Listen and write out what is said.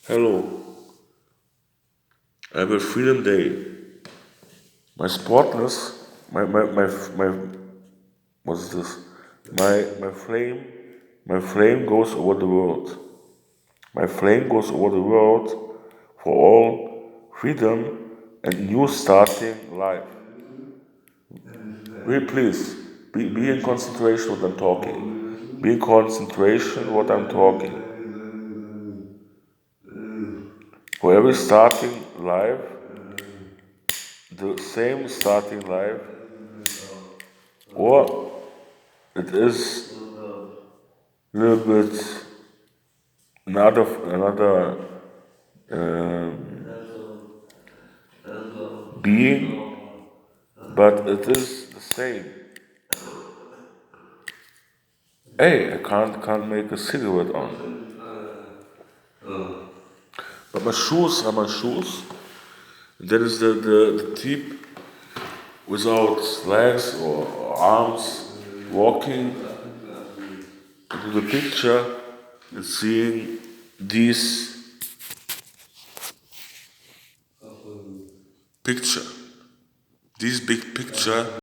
Hello, I have a freedom day. My sportness, what is this? My flame goes over the world. My flame goes over the world for all freedom and new starting life. Really, please, be in concentration what I'm talking. Be in concentration what I'm talking. For every starting life, the same starting life, or it is a little bit another being, but it is the same. Hey, I can't make a cigarette on. But my shoes are my shoes. That is the tip without legs or arms walking into the picture and seeing this picture, this big picture